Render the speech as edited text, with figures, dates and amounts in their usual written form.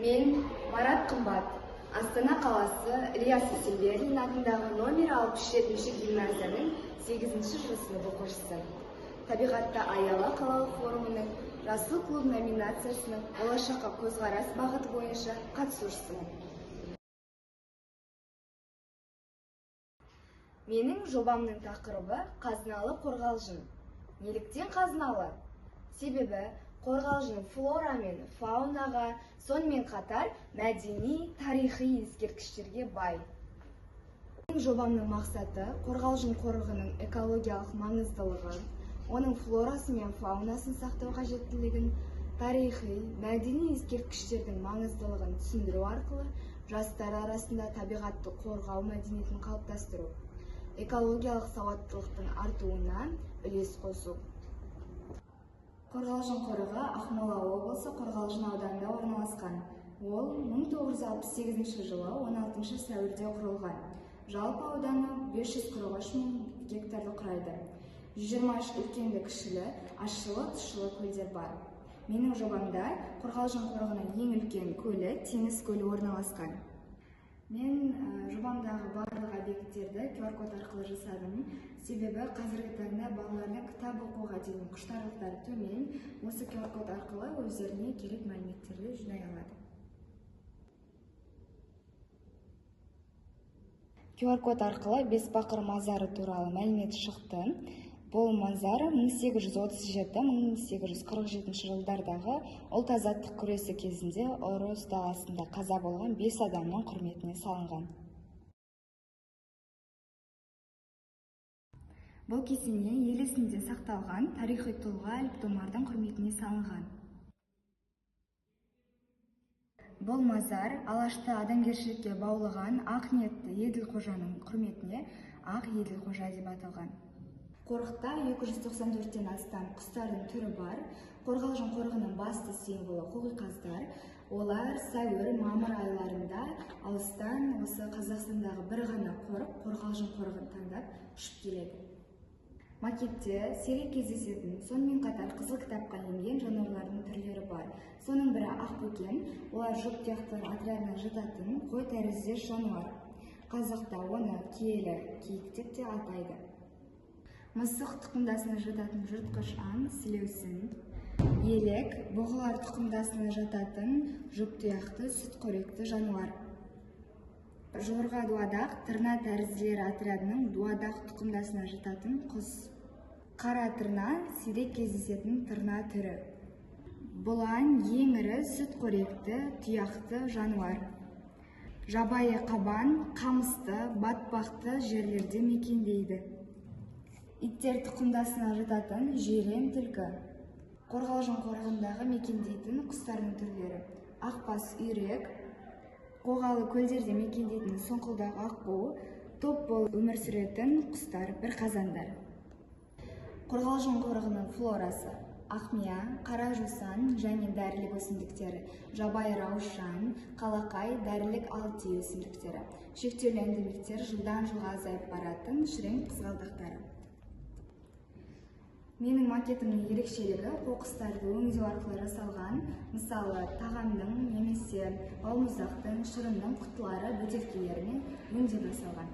Мен Марат Қымбат, Астана қаласы Ильяс Есенберлин атындағы номер 67-ші гимназияның 8-ші сынып оқушысы. Табиғатта аяла қалалық форумының Жасыл клуб номинациясының болашаққа көзқарас бағыты бойынша қатысушысымын. Менің жобамның тақырыбы қазыналы қорғалжын. Неліктен қазыналы? Себебі қорғалжын флора мен фаунаға, сонымен қатар мәдени, тарихи ескерткіштерге бай. Менің жобамның мақсаты қорғалжын қорығының экологиялық маңыздылығы, оның флорасы мен фаунасын сақтау қажеттілігін, тарихи, мәдени ескерткіштердің маңыздылығын түсіндіру арқылы жастар арасында табиғатты қорғау мәдениетін қалыптастыру, экологиялық сауаттылықтың артуына үлес қосу. Қорғалжын қорығы Ақмола облысы Қорғалжын ауданында орналасқан. Ол 1968 жылы 16 сәуірде құрылған. Жалпы ауданы 543 мың гектарды құрайды. 123 үлкенді кішілі, ащылы тұщылы көлдер бар. Менің жобамда Қорғалжын қорығының ең үлкен көлі Теңіз көлі орналасқан. Мен жобамдағы барлық объекттерді QR-код арқылы жасадым. Себебі қазіргі таңда балалардың кітап оқуға деген құштарлықтары төмен. Осы QR-код арқылы өздеріне керек мәліметтерді жинай алады. QR-код арқылы Бесбақыр мазары туралы мәлімет шықты. Бұл мазар 1837-1847 жылдардағы ұлт азаттық күресі кезінде ұрыс даласында қаза болған 5 адамның құрметіне салынған. Бұл кесене ел есінде сақталған тарихи тұлға Әліптомардың құрметіне салынған. Бұл мазар Алашта адамгершілікке баулыған ақ ниетті Еділқожаның құрметіне Ақ Еділқожа деп аталған. Қорықта 294-тен астам құстардың түрі бар. Қорғалжын қорығының басты символы қоқиқаздар. Олар сәуір-мамыр айларында алыстан осы Қазақстандағы бір ғана қорық Қорғалжын қорығын таңдап ұшып келеді. Макетте сирек кездесетін, сонымен қатар қызыл кітапқа енген жануарлардың түрлері бар. Соның бірі ақбөкен. Олар жұп тұяқтылар отрядына жататын қой тәрізді жануар. Қазақта оны киелі киік деп те атайды. Мысық тұқымдасына жататын жыртқыш аң сілеусін. Елек бұғылар тұқымдасына жататын жұп тұяқты сүтқоректі жануар. Жорға дуадақ тырна тәрізділер отрядының дуадақ тұқымдасына жататын құс. Қара тырна сирек кездесетін тырна түрі. Бұлан ең ірі сүтқоректі тұяқты жануар. Жабайы қабан қамысты, батпақты жерлерде мекендейді. Иттер тұқымдасына жататын жирен түлкі. Қорғалжын қорығындағы мекендейтін құстардың түрлері. Ақбас үйрек, қоғалы көлдерде мекендейтін сұңқылдақ аққу, топ болып өмір сүретін құстар бірқазандар. Қорғалжын қорығының флорасы: ақмия, қара жусан және дәрілік өсімдіктері, жабайы раушан, қалақай, дәрілік алтий өсімдіктері. Шектеулі эндемиктер жылдан жылға азайып баратын шірен қызғалдақтары. Менің макетімнің ерекшелігі қоқыстарды өңдеу арқылы жасалған. Мысалы, тағамдың немесе балмұздақтың, шырынның құтылары бөтелкелеріне өңдеп жасалған.